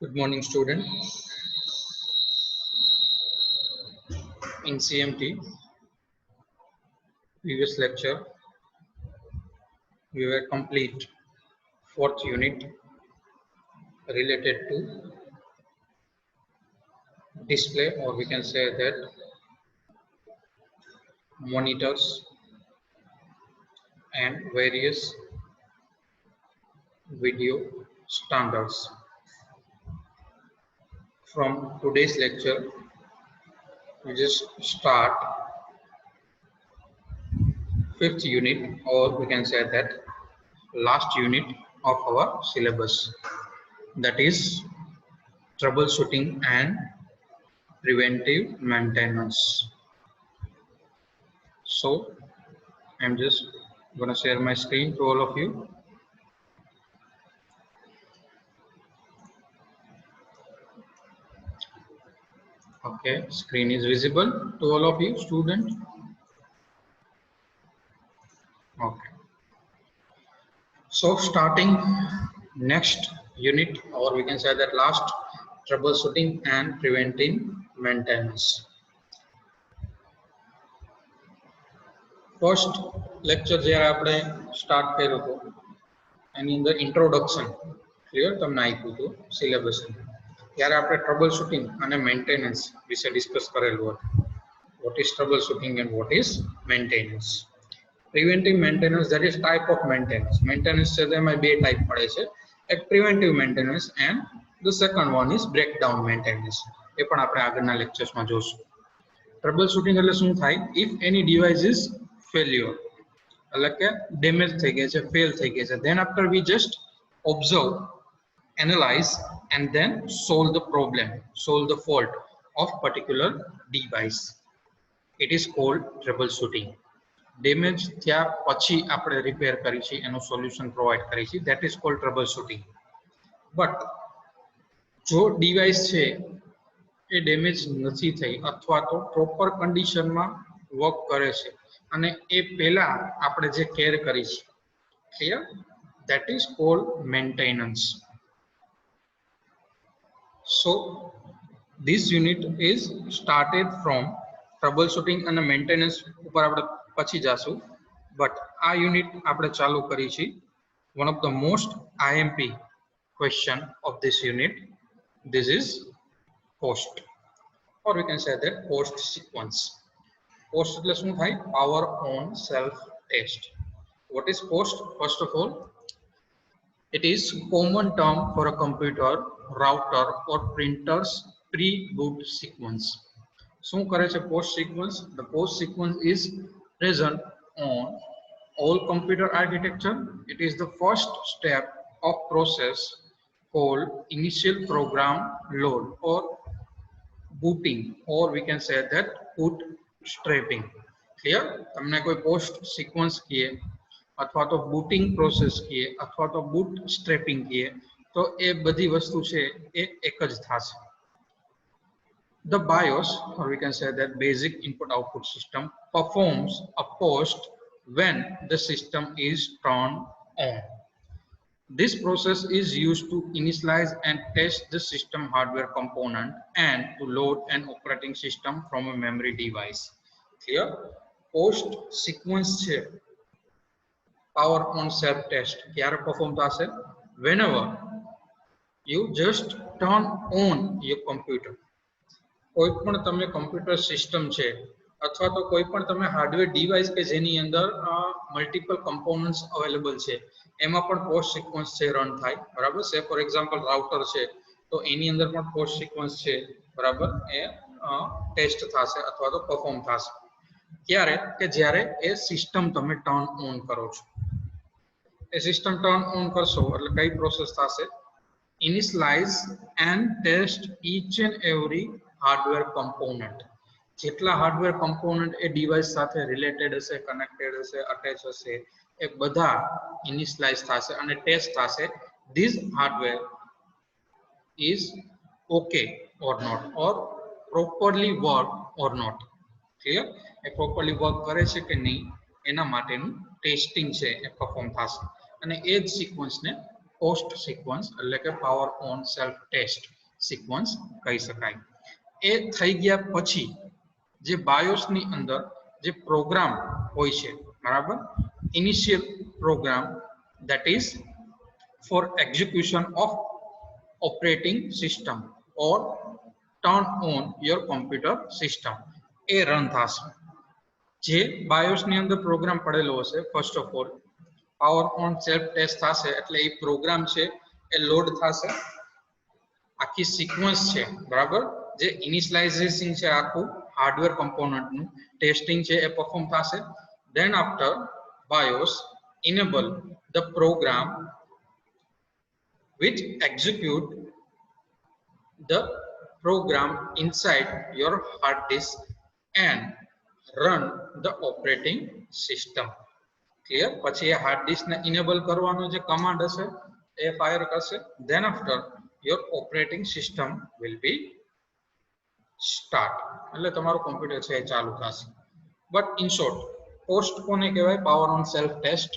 Good morning, student. In CMT, previous lecture, we were complete fourth unit related to display, or we can say that monitors and various video standards. From today's lecture, we just start fifth unit, or we can say that last unit of our syllabus, that is troubleshooting and preventive maintenance. So I'm just going to share my screen to all of you. Okay, screen is visible to all of you, student. Okay. So starting next unit, or we can say that last, troubleshooting and preventive maintenance. First lecture જ્યારે આપણે start કર્યો હતો એની અંદર introduction clear તમને આપ્યું હતું syllabus ત્યારે આપણે ટ્રબલ શૂટિંગ અને મેન્ટેનન્સ વિશે ડિસ્કસ કરેલું હતું. What is troubleshooting and what is maintenance? Preventive maintenance, that is type of maintenance. Maintenance છે તેમાં બે ટાઈપ પડે છે, એક preventive maintenance and the second one is breakdown maintenance. એ પણ આપણે આગળના લેક્ચર્સમાં જોશું. troubleshooting એટલે શું થાય? If any device is failure, એટલે કે ડેમેજ થઈ ગઈ છે, ફેલ થઈ ગઈ છે, then after we just observe, analyze and then solve the problem, solve the fault of particular device. It is called troubleshooting. Damage થયા પછી આપણે રિપેર કરી છે, એનું સોલ્યુશન પ્રોવાઈડ કરી છે, that is called troubleshooting. But જો ડિવાઇસ છે એ ડેમેજ નથી થઈ અથવા તો પ્રોપર કન્ડિશનમાં વર્ક કરે છે અને એ પહેલા આપણે જે કેર કરી છે, clear, that is called maintenance. So this unit is started from troubleshooting and maintenance ઉપર આપણે પછી જાશું, but આ યુનિટ આપણે ચાલુ કરી છે one of the most IMP question of this unit. This is post, or we can say that post sequence. Post એટલે શું થાય? Power on self test. What is post? First of all, it is common term for a computer, router or printer's pre-boot sequence. શું કરે છે post sequence? The post sequence is present on all computer architecture. It is the first step of process called initial program load or booting, or we can say that bootstrapping. Clear? તમને કોઈ post sequence કહીએ અથવા તો booting process કહીએ અથવા તો bootstrapping કહીએ તો એ બધી વસ્તુ છે એ એક જ થશે. The BIOS, or we can say that basic input output system, performs a post when the system is turned on. This process is used to initialize and test the system hardware component and to load an operating system from a memory device. Clear? Post sequence છે power on self test ક્યારે perform થશે? Whenever you just turn on your computer. કોઈ પણ તમે computer system છે અથવા તો કોઈ પણ તમે હાર્ડવેર ડિવાઇસ કે જેની અંદર મલ્ટિપલ કમ્પોનન્ટ્સ અવેલેબલ છે એમાં પણ પોસ્ટ સિક્વન્સ છે રન થાય, બરાબર છે. ફોર એક્ઝામ્પલ રાઉટર છે તો એની અંદર પણ પોસ્ટ સિક્વન્સ છે, બરાબર, એ ટેસ્ટ થશે અથવા તો પરફોર્મ થશે. ક્યારે? કે જ્યારે એ સિસ્ટમ તમે ટર્ન ઓન કરો છો. એ સિસ્ટમ ટર્ન ઓન કરશો એટલે કઈ પ્રોસેસ થશે? Initialize and test each and every hardware component. જેટલા હાર્ડવેર કમ્પોનન્ટ એ ડિવાઇસ સાથે રિલેટેડ હશે, કનેક્ટેડ હશે, અટેચ હશે, એ બધા ઇનિશિયલાઇઝ થશે અને ટેસ્ટ થશે. This hardware is okay or not, or properly work or not. Clear? A properly work કરે છે કે નહીં એના માટેનું ટેસ્ટિંગ છે એ પરફોર્મ થશે અને એ જ સિક્વન્સને પોસ્ટ સિક્વન્સ એટલે કે power on self test sequence કહી શકાય. એ થઈ ગયા પછી જે બાયોસ ની અંદર જે પ્રોગ્રામ હોય છે, બરાબર, initial program that is for execution of operating system or turn on your computer system એ રન થશે. જે બાયોસ ની અંદર પ્રોગ્રામ પડેલો હશે, first of all power on self test થશે એટલે એ પ્રોગ્રામ છે એ લોડ થશે. આખી સિક્વન્સ છે, બરાબર, જે ઇનિશિયલાઇઝેશન છે આખું હાર્ડવેર કમ્પોનન્ટ નું ટેસ્ટિંગ છે એ પરફોર્મ થશે. Than after BIOS enable the program which execute the program inside your hard disk and run the operating system. Clear? પછી એ હાર્ડ ડિસ્ક ને ઇનેબલ કરવાનો જે કમાન્ડ હશે એ ફાયર કરશે. Than after your operating system will be start, એટલે તમારું computer છે એ ચાલુ થશે. બટ ઇન શોર્ટ, પોસ્ટ કોને કહેવાય? પાવર ઓન સેલ્ફ ટેસ્ટ,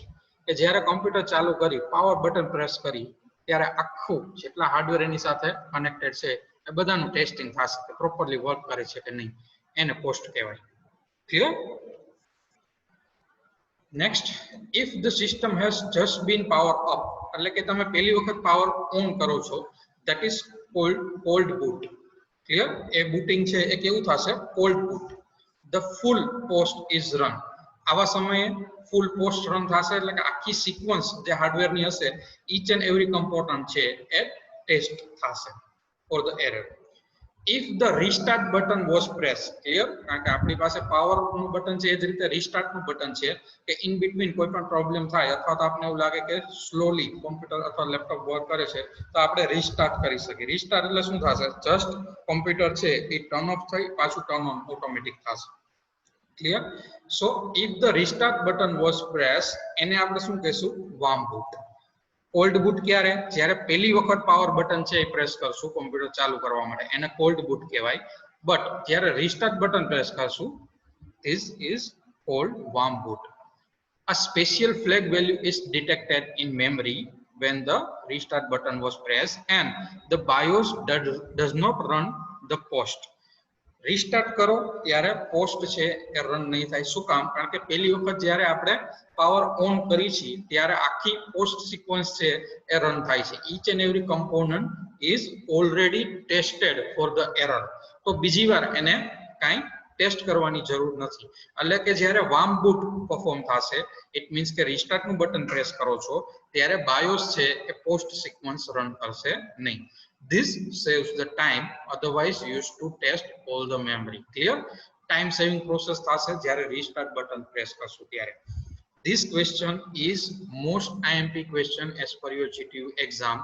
કે જ્યારે કોમ્પ્યુટર ચાલુ કરી પાવર બટન પ્રેસ કરી ત્યારે આખું જેટલા હાર્ડવેર એની સાથે કનેક્ટેડ છે એ બધાનું ટેસ્ટિંગ થશે કે પ્રોપરલી વર્ક કરે છે કે નહીં, એને પોસ્ટ કહેવાય. Clear? Next, if the system has just been power up, એટલે કે તમે પહેલી વખત પાવર ઓન કરો છો, that is called boot. Clear? એ બૂટિંગ છે એ કેવું થશે? Cold boot. The full POST is run. આવા સમયે ફૂલ પોસ્ટ રન થશે એટલે કે આખી સિક્વન્સ જે હાર્ડવેર ની હશે ઈચ એન્ડ એવરી કમ્પોનન્ટ છે એ ટેસ્ટ થશે for the error. If the restart button was press, clear? કારણ કે આપણી પાસે પાવર નું બટન છે એ જ રીતે રીસ્ટાર્ટ નું બટન છે કે ઇન બિટવીન કોઈ પણ પ્રોબ્લેમ થાય અથવા તો આપણે એવું લાગે કે સ્લોલી કોમ્પ્યુટર અથવા લેપટોપ વર્ક કરે છે તો આપણે રીસ્ટાર્ટ કરી શકીએ. રીસ્ટાર્ટ એટલે શું થશે? જસ્ટ કોમ્પ્યુટર છે એ ટર્ન ઓફ થઈ પાછું ટર્ન ઓન ઓટોમેટિક થશે. Clear? So if the restart button was press, એને આપણે શું કહીશું? Warm boot. કોલ્ડ બૂટ ક્યારે? જ્યારે પહેલી વખત પાવર બટન છે એ પ્રેસ કરશું કોમ્પ્યુટર ચાલુ કરવા માટે, એને કોલ્ડ બૂટ કહેવાય. બટ જ્યારે રીસ્ટાર્ટ બટન પ્રેસ કરશું, this is called warm boot. A special flag value is detected in memory when the restart button was pressed and the BIOS does not run the post. Restart કરો ત્યારે post છે એ run નહીં થાય. શું કામ? કારણ કે પહેલી વખત જ્યારે આપણે પાવર ઓન કરી છે ત્યારે આખી પોસ્ટ સિક્વન્સ છે એ રન થાય છે. Each and every component is already tested for the error. તો બીજી વાર એને કાંઈ ટેસ્ટ કરવાની જરૂર નથી. એટલે કે જ્યારે વાર્મ બૂટ પરફોર્મ થશે, ઇટ મીન્સ કે રીસ્ટાર્ટ નું બટન પ્રેસ કરો છો ત્યારે બાયોસ છે એ પોસ્ટ સિક્વન્સ રન કરશે નહીં. This saves the time otherwise used to test all the memory. Clear? Time saving process થશે જ્યારે રીસ્ટાર્ટ બટન પ્રેસ કરશું ત્યારે. This question is most IMP question as per your GTU exam.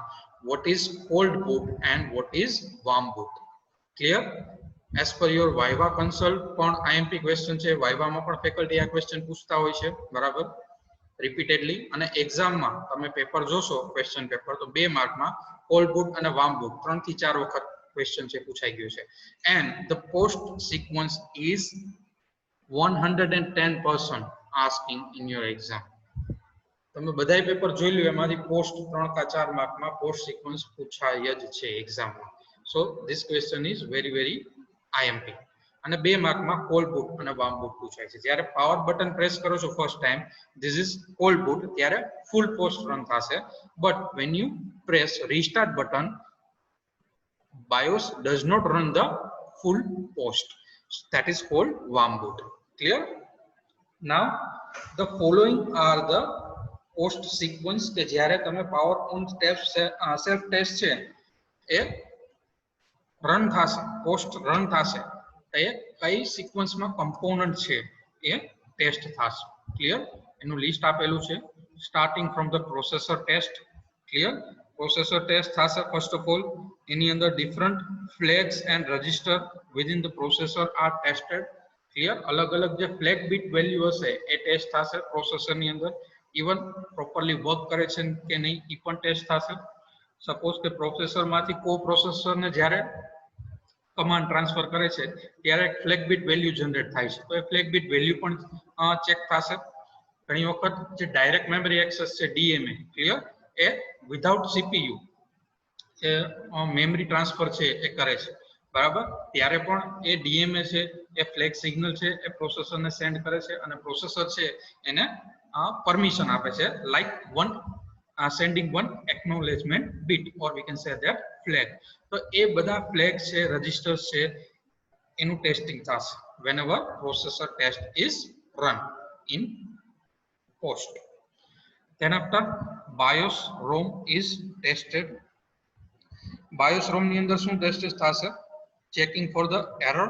What is cold boot and what is warm boot? Clear? As per your Viva consult પણ IMP question છે. Viva માં પણ faculty આ question પૂછતા હોય છે, બરાબર, repeatedly. અને એક્ઝામમાં તમે પેપર જોશો, ક્વેશ્ચન પેપર, તો 2 માર્કમાં કોલ્ડ બૂટ અને વાર્મ બૂટ 3 થી 4 વખત ક્વેશ્ચન છે પૂછાઈ ગયું છે. And the post sequence is 110% asking in your exam. તમે બધાય પેપર જોઈ લ્યો, એમાંથી પોસ્ટ 3 કા 4 માર્કમાં પોસ્ટ સિક્વન્સ પૂછાય જ છે એક્ઝામમાં. So this question is very very IMP. અને 2 માર્કમાં કોલ્ડ બૂટ અને વાર્મ બૂટ પૂછાય છે. જ્યારે પાવર બટન પ્રેસ કરો છો first time, this is called boot, ત્યારે ફૂલ પોસ્ટ રન થશે. But when you press restart button, BIOS does not run the full post. That is called warm boot. Clear? Now the following are the post sequence કે જ્યારે તમે power on self test છે એ run થશે, POST run થશે, એ કઈ સિક્વન્સમાં કમ્પોનન્ટ છે એ ટેસ્ટ થશે. ક્લિયર? એનું લિસ્ટ આપેલું છે. Starting from the processor test. Clear? Processor test થશે ફર્સ્ટ ઓફ ઓલ. એની અંદર different flags and register within the processor are tested. Clear? અલગ અલગ જે ફ્લેગ બીટ વેલ્યુ હશે એ ટેસ્ટ થશે પ્રોસેસરની અંદર. ઇવન પ્રોપરલી વર્ક કરે છે કે નહીં એ પણ ટેસ્ટ થશે. સપોઝ કે પ્રોસેસરમાંથી કો પ્રોસેસરને જ્યારે કમાન્ડ ટ્રાન્સફર કરે છે ત્યારે ફ્લેગ બીટ વેલ્યુ જનરેટ થાય છે, તો એ ફ્લેગ બીટ વેલ્યુ પણ ચેક થશે. ઘણી વખત જે ડાયરેક્ટ મેમરી એક્સેસ છે DMA, ક્લિયર, એ વિધાઉટ સીપીયુ એ મેમરી ટ્રાન્સફર છે એ કરે છે, બરાબર. ત્યારે પણ એ ડીએમએ છે એ ફ્લેગ સિગ્નલ છે એ પ્રોસેસરને સેન્ડ કરે છે અને પ્રોસેસર છે એને પરમિશન આપે છે, like sending one acknowledgement bit or we can say that flag. તો એ બધા ફ્લેગ છે, રજિસ્ટર્સ છે, એનું ટેસ્ટિંગ થશે whenever processor test is run in post. Then after BIOS ROM is tested. BIOS ROM ની અંદર શું ટેસ્ટ થશે? Checking for the error.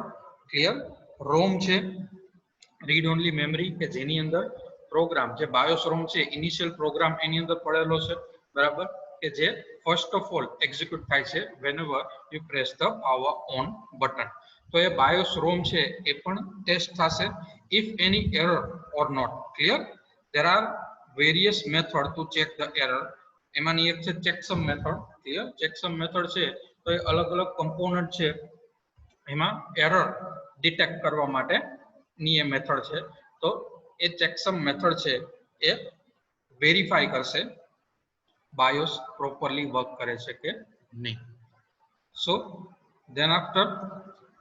Clear. ROM છે રીડ ઓનલી મેમરી કે જેની અંદર પ્રોગ્રામ જે BIOS ROM છે ઇનિશિયલ પ્રોગ્રામ એની અંદર પડેલો છે, બરાબર, કે જે ફર્સ્ટ ઓફ ઓલ એક્ઝિક્યુટ થાય છે whenever you press the power on button. તો એ BIOS ROM છે એ પણ ટેસ્ટ થશે if any error or not. Clear. there are various method to check the error. એમાંની એક છે checksum method. Clear. checksum method છે તો એ અલગ અલગ કમ્પોનન્ટ છે એમાં એરર ડિટેક્ટ કરવા માટે ની એ મેથડ છે. તો એ checksum method છે એ વેરીફાઈ કરશે BIOS પ્રોપરલી વર્ક કરે છે કે નહીં. સો then after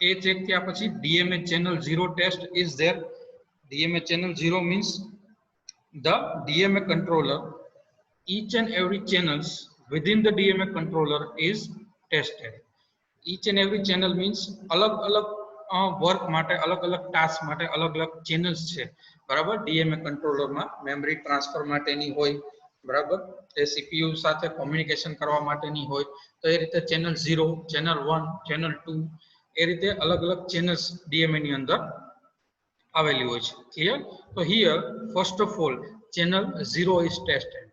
એ ચેક થયા પછી DMA channel 0 test is there. DMA channel 0 means the DMA controller, each and every channels within the DMA controller is tested. Each and every channel means અલગ અલગ work માટે અલગ અલગ ટાસ્ક માટે અલગ અલગ ચેનલ્સ છે, બરાબર. DMA કંટ્રોલરમાં મેમરી ટ્રાન્સફર માટેની હોય, બરાબર, એ CPU સાથે કોમ્યુનિકેશન કરવા માટેની હોય, તો એ રીતે ચેનલ 0, ચેનલ 1, ચેનલ 2 એ રીતે અલગ અલગ ચેનલ્સ DMA ની અંદર આવેલી હોય છે. ક્લિયર. તો here first of all channel 0 is tested.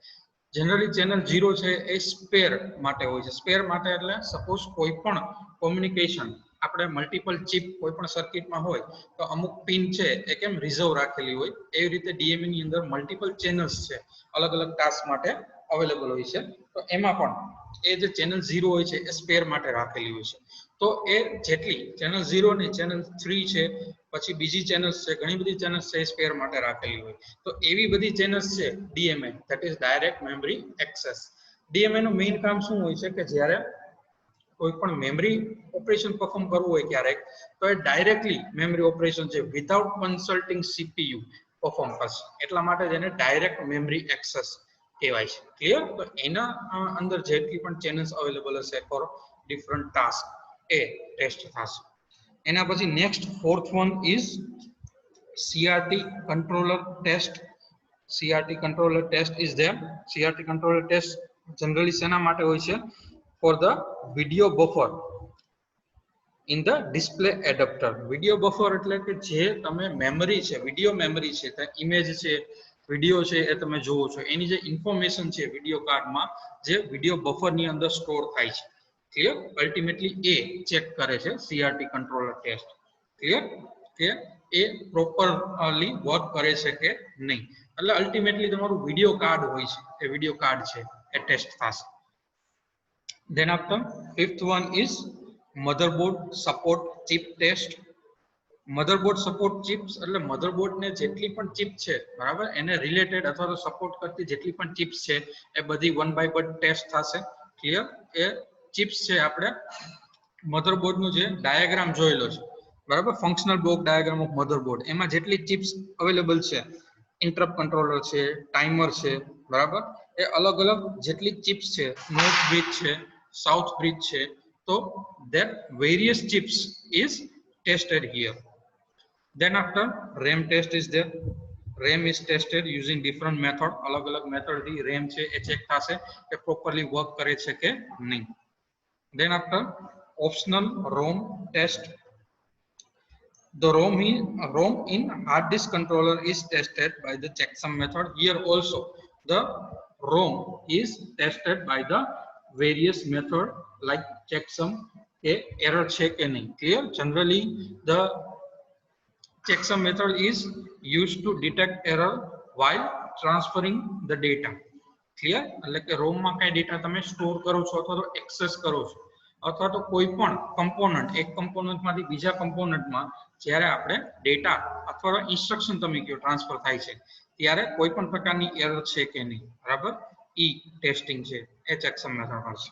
Generally channel 0 છે એ સ્પેર માટે હોય છે. સ્પેર માટે એટલે સપોઝ કોઈ પણ કોમ્યુનિકેશન આપણે મલ્ટિપલ ચિપ કોઈ પણ સર્કિટમાં હોય તો અમુક પિન છે એ કેમ રિઝર્વ રાખેલી હોય, એવી રીતે ડીએમએ ની અંદર મલ્ટિપલ ચેનલ્સ છે અલગ અલગ ટાસ્ક માટે અવેલેબલ હોય છે. તો એમાં પણ એ જે ચેનલ 0 હોય છે એ સ્પેર માટે રાખેલી હોય છે. તો એ જેટલી ચેનલ 0 ને ચેનલ 3 છે, પછી બીજી ચેનલ્સ છે, ઘણી બધી ચેનલ્સ છે સ્પેર માટે રાખેલી હોય. તો એવી બધી ચેનલ્સ છે DMA, that is direct memory access. DMA નું મેઇન કામ શું હોય છે કે જ્યારે કોઈ પણ મેમરી ઓપરેશન પરફોર્મ કરવું હોય ક્યારેક, તો એ ડાયરેક્ટલી મેમરી ઓપરેશન છે વિધાઉટ કન્સલ્ટિંગ સીપીયુ પરફોર્મ કરશે. એટલા માટે જેને ડાયરેક્ટ મેમરી એક્સેસ કહેવાય છે. ક્લિયર. તો એના અંદર જેટલી પણ ચેનલ્સ અવેલેબલ હશે ફોર ડિફરન્ટ ટાસ્ક એ ટેસ્ટ થશે. એના પછી next fourth one is CRT controller test. CRT controller test is there. CRT controller test generally શેના માટે હોય છે? for the video buffer in the display adapter. video buffer એટલે કે જે તમે મેમરી છે, વિડિયો મેમરી છે, ઇમેજ છે, વિડિયો છે એ તમે જોવો છો, એની જે ઇન્ફોર્મેશન છે વિડિયો કાર્ડમાં જે વિડિયો બફર ની અંદર સ્ટોર થાય છે. ક્લિયર. અલ્ટિમેટલી એ ચેક કરે છે CRT controller test. ક્લિયર. કે એ પ્રોપરલી વર્ક કરે છે કે નહીં. એટલે અલ્ટિમેટલી તમારું વિડિયો કાર્ડ હોય છે, એ વિડિયો કાર્ડ છે એ ટેસ્ટ થશે. Then after fifth one is motherboard support chip test. motherboard support chips એટલે motherboard ને જેટલી પણ ચિપ છે, બરાબર, એને રિલેટેડ અથવા તો સપોર્ટ કરતી જેટલી પણ ચિપ્સ છે એ બધી વન બાય વન ટેસ્ટ થશે. ક્લિયર. એ ચિપ્સ છે આપણે મધરબોર્ડ નું જે ડાયાગ્રામ જોયેલો છે, બરાબર, functional block diagram of motherboard, એમાં જેટલી ચિપ્સ અવેલેબલ છે, ઇન્ટરપ્ટ કંટ્રોલર છે, ટાઈમર છે, બરાબર, એ અલગ અલગ જેટલી ચિપ્સ છે, નોર્થ બ્રિજ છે, સાઉથ બ્રિજ છે, તો that various chips is tested here. Then after RAM test is there. RAM is tested using different method. અલગ અલગ મેથડ થી RAM છે એ ચેક થશે કે પ્રોપરલી વર્ક કરે છે કે નહીં. Then after optional ROM test. The ROM in hard disk controller is tested by the checksum method. Here also the ROM is tested by the various method like checksum કે error છે કે નહીં. Clear. Generally the checksum method is used to detect error while transferring the data. Clear. એટલે કે ROM માં કઈ data તમે store કરો છો અથવા તો એક્સેસ કરો છો અથવા તો કોઈ પણ કમ્પોનન્ટ એક કમ્પોનન્ટ માંથી બીજા કમ્પોનન્ટમાં જ્યારે આપણે ડેટા અથવા તો ઇન્સ્ટ્રક્શન તમે કહો ટ્રાન્સફર થાય છે ત્યારે કોઈ પણ પ્રકારની એરર છે કે નહીં, બરાબર, ઈ ટેસ્ટિંગ છે એ ચેકસમ મેથડ હશે.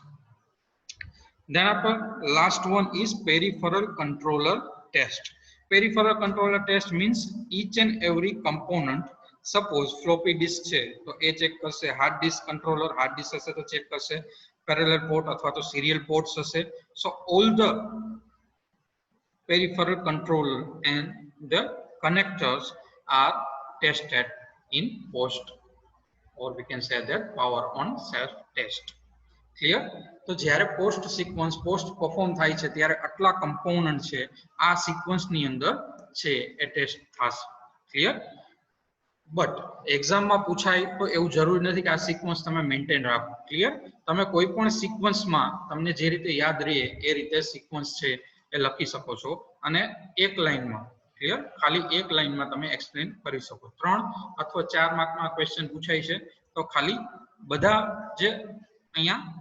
Then after last one is peripheral controller test. Peripheral controller test means each and every component. Suppose floppy disk છે તો એ ચેક કરશે, hard disk controller hard disk હશે તો ચેક કરશે, પેરેલલ પોર્ટ અથવા તો સિરિયલ પોર્ટ્સ હશે. So all the peripheral controller and the connectors are tested in post, or we can say that power on self test. Clear? તો જ્યારે post sequence post perform થાય છે ત્યારે આટલા કમ્પોનન્ટ છે આ સિક્વન્સ ની અંદર છે એ ટેસ્ટ થશે. ક્લિયર? બટ એક્ઝામમાં પૂછાય તો એવું જરૂરી નથી કે આ સિક્વન્સ તમે મેન્ટેન રાખો. ક્લિયર? તમે કોઈ પણ સિક્વન્સમાં તમને જે રીતે યાદ રહે એ રીતે સિક્વન્સ છે એ લખી શકો છો અને એક લાઈનમાં, ક્લિયર, ખાલી એક લાઈનમાં તમે એક્સપ્લેન કરી શકો. 3 અથવા 4 માર્કમાં ક્વેશ્ચન પૂછાય છે તો ખાલી બધા જે અહીંયા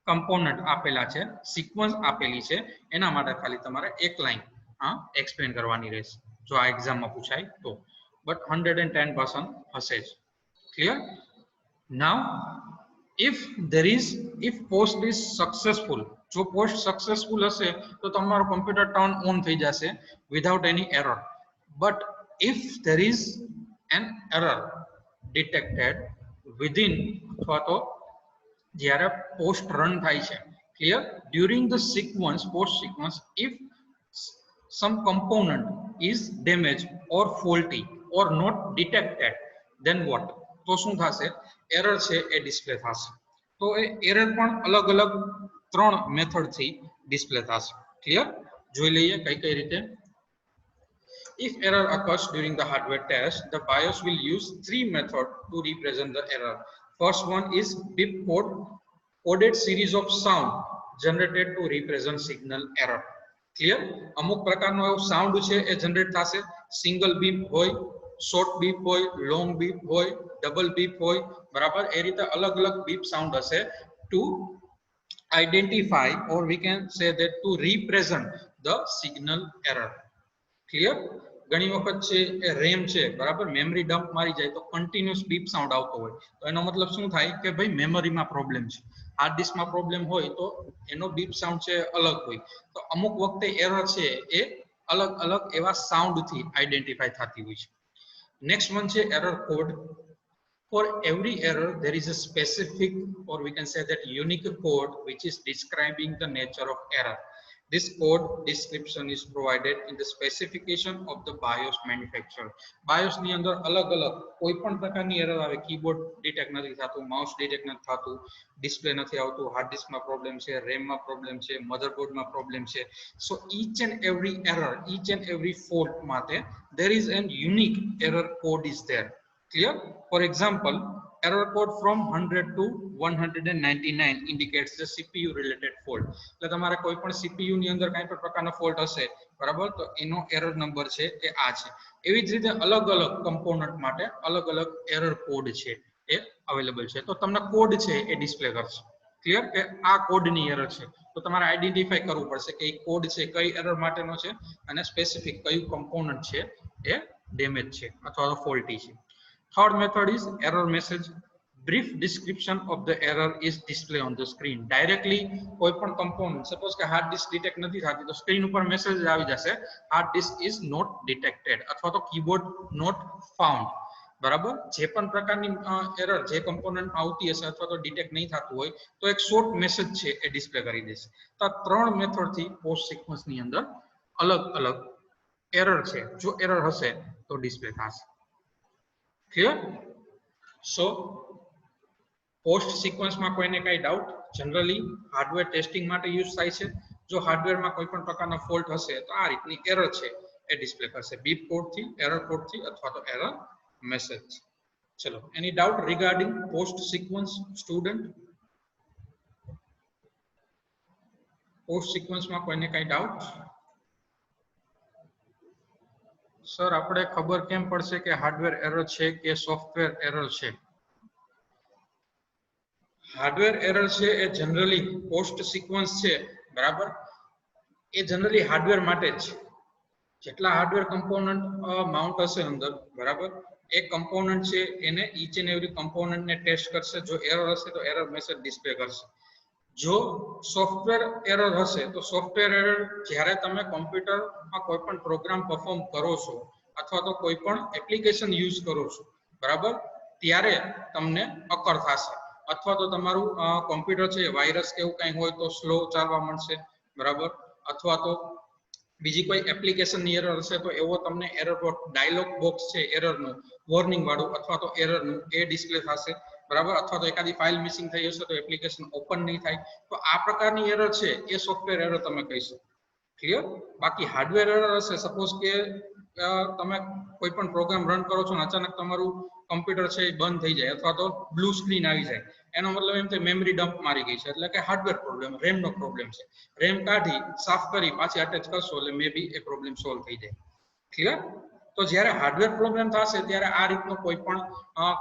કમ્પોનન્ટ આપેલા છે, સિક્વન્સ આપેલી છે, એના માટે ખાલી તમારે એક લાઈન એક્સપ્લેન કરવાની રહેશે જો આ એક્ઝામમાં પૂછાય તો. બટ 110% હશે જ. Clear? Now if post is successful, જો પોસ્ટ સક્સેસફુલ હશે તો તમારો કમ્પ્યુટર ટર્ન ઓન થઈ જશે without any error. But if there is an error detected within અથવા તો જ્યારે પોસ્ટ રન થાય છે, clear, during the sequence post sequence, if some component is damaged or faulty or not detected, then what? તો શું થશે? Error છે એ ડિસ્પ્લે થશે. તો એ એરર પણ અલગ અલગ 3 મેથડ થી ડિસ્પ્લે થશે. ક્લિયર? જોઈ લઈએ કઈ કઈ રીતે. If error occurs during the hardware test, the BIOS will use 3 methods to represent the error. First one is beep code, coded series of sound generated to represent signal error. Clear? અમુક પ્રકારનો એવો sound છે એ generate થશે. Single beep હોય, short beep હોય, long beep હોય, double beep હોય, બરાબર? એ રીતે અલગ અલગ બીપ સાઉન્ડ હશે to identify, or we can say that to represent the signal error. Clear? ઘણી વખત છે એ રેમ છે, બરાબર, મેમરી ડમ્પ મારી જાય તો કન્ટિન્યુઅસ બીપ સાઉન્ડ આવતો હોય તો એનો મતલબ શું થાય કે ભાઈ મેમરીમાં પ્રોબ્લેમ છે. હાર્ડ ડિસ્કમાં પ્રોબ્લેમ હોય તો એનો બીપ સાઉન્ડ છે અલગ હોય. તો અમુક વખતે એરર છે એ અલગ અલગ એવા સાઉન્ડથી આઈડેન્ટિફાઈ થતી હોય છે. નેક્સ્ટ વન છે error code. For every error there is a specific, or we can say that unique code which is describing the nature of error. This code description is provided in the specification of the BIOS manufacturer. BIOS ની અંદર અલગ અલગ કોઈ પણ પ્રકારની error આવે, keyboard detect નથી થતું, માઉસ ડિટેક્ટ નથી થતું, ડિસ્પ્લે નથી આવતું, હાર્ડ ડિસ્કમાં પ્રોબ્લેમ છે, રેમમાં પ્રોબ્લેમ છે, મધરબોર્ડમાં પ્રોબ્લેમ છે. સો each and every error, each and every fault માટે there is an unique error code is there. Clear? For example, error code from 100 to 199 indicates the CPU related fault. એટલે તમારે કોઈ પણ CPU ની અંદર કંઈ પણ પ્રકારનો ફોલ્ટ હશે, બરાબર, તો એનો એરર નંબર છે એ આ છે. એવી જ રીતે અલગ અલગ કમ્પોનન્ટ માટે અલગ અલગ એરર કોડ છે એ અવેલેબલ છે. તો તમને કોડ છે એ ડિસ્પ્લે કરશે. ક્લિયર? કે આ કોડની એરર છે તો તમારે આઈડેન્ટિફાઈ કરવું પડશે કે એ કોડ છે કઈ એરર માટેનો છે અને સ્પેસિફિક કયું કમ્પોનન્ટ છે એ ડેમેજ છે અથવા તો ફોલ્ટી છે. Third method is error message. Brief description of the error is displayed on the screen. Directly કોઈ પણ component, suppose કે hard disk detect નથી થતી તો સ્ક્રીન ઉપર મેસેજ આવી જશે hard disk is not detected અથવા તો keyboard not found. બરાબર? જે પણ પ્રકારની એરર જે કમ્પોનન્ટ આવતી હશે અથવા તો ડિટેક્ટ નહીં થતું હોય તો એક શોર્ટ મેસેજ છે એ ડિસ્પ્લે કરી દેશે. તો આ 3 મેથડ થી પોસ્ટ સિક્વન્સ ની અંદર અલગ અલગ એરર છે, જો એરર હશે તો ડિસ્પ્લે થશે. ક્લિયર? સો પોસ્ટ સિક્વન્સમાં કોઈને કઈ ડાઉટ? જનરલી હાર્ડવેર ટેસ્ટિંગ માટે યુઝ થાય છે. જો હાર્ડવેરમાં કોઈ પણ પ્રકારનો ફોલ્ટ હશે તો આ રીતની એરર છે એ ડિસ્પ્લે કરશે બીપ કોડથી, એરર કોડથી અથવા તો એરર મેસેજ. ચલો, એની doubt regarding POST sequence student? POST સિક્વન્સમાં કોઈને કઈ ડાઉટ? સર આપણે ખબર કેમ પડશે કે હાર્ડવેર એરર છે કે સોફ્ટવેર એરર છે? હાર્ડવેર એરર છે એ જનરલી પોસ્ટ સિક્વન્સ છે, બરાબર, એ જનરલી હાર્ડવેર માટે જ. જેટલા હાર્ડવેર કમ્પોનન્ટ માઉન્ટ હશે અંદર, બરાબર, એક કમ્પોનન્ટ છે એને ઈચ એન્ડ એવરી કમ્પોનન્ટ ને ટેસ્ટ કરશે. જો એરર હશે તો એરર મેસેજ ડિસ્પ્લે કરશે. જો સોફ્ટવેર એરર હશે તો સોફ્ટવેર એરર જ્યારે તમે કોમ્પ્યુટરમાં કોઈ પણ પ્રોગ્રામ પરફોર્મ કરો છો અથવા તો કોઈ પણ એપ્લિકેશન યુઝ કરો છો, બરાબર, ત્યારે તમને અકર થશે. અથવા તો તમારું કોમ્પ્યુટર છે વાયરસ કે એવું કંઈ હોય તો સ્લો ચાલવા માંડશે, બરાબર. અથવા તો બીજી કોઈ એપ્લિકેશનની એરર હશે તો એવો તમને એરર ડાયલોગ બોક્સ છે એરરનું, વોર્નિંગ વાળું અથવા તો એરરનું, એ ડિસ્પ્લે થશે, બરાબર. અથવા તો એકાદી ફાઇલ મિસિંગ થઈ હશે તો એપ્લિકેશન ઓપન નહીં થાય. તો આ પ્રકારની એરર છે એ સોફ્ટવેર એરર તમે કહી શકો. ક્લિયર? બાકી હાર્ડવેર એરર હશે, સપોઝ કે તમે કોઈ પણ પ્રોગ્રામ રન કરો છો અને અચાનક તમારું કમ્પ્યુટર છે એ બંધ થઈ જાય અથવા તો બ્લુ સ્ક્રીન આવી જાય, એનો મતલબ એમ કે મેમરી ડમ્પ મારી ગઈ છે, એટલે કે હાર્ડવેર પ્રોબ્લેમ, રેમનો પ્રોબ્લેમ છે. રેમ કાઢી સાફ કરી પાછી અટેચ કરશો એટલે મે બી એ પ્રોબ્લેમ સોલ્વ થઈ જાય. ક્લિયર? તો જ્યારે હાર્ડવેર પ્રોબ્લેમ થશે ત્યારે આ રીતનો કોઈ પણ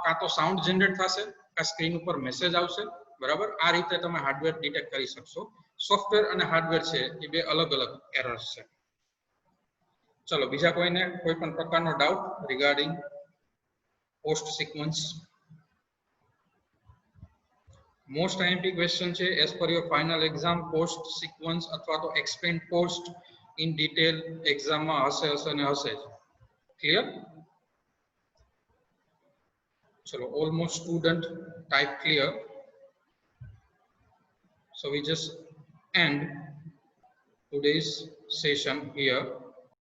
કાં તો સાઉન્ડ જનરેટ થશે, કાં સ્ક્રીન ઉપર મેસેજ આવશે, બરાબર. આ રીતે તમે હાર્ડવેર ડિટેક્ટ કરી શકશો. સોફ્ટવેર અને હાર્ડવેર છે એ બે અલગ અલગ એરર્સ છે. ચલો, બીજા કોઈને કોઈ પણ પ્રકારનો doubt regarding POST sequence? Most IMP question છે, as per your final exam POST sequence અથવા તો એક્સપ્લેન પોસ્ટ ઇન ડિટેલ એક્ઝામમાં હશે ને હશે જ. ક્લિયર? ચલો, almost student type clear. So we just end today's session here.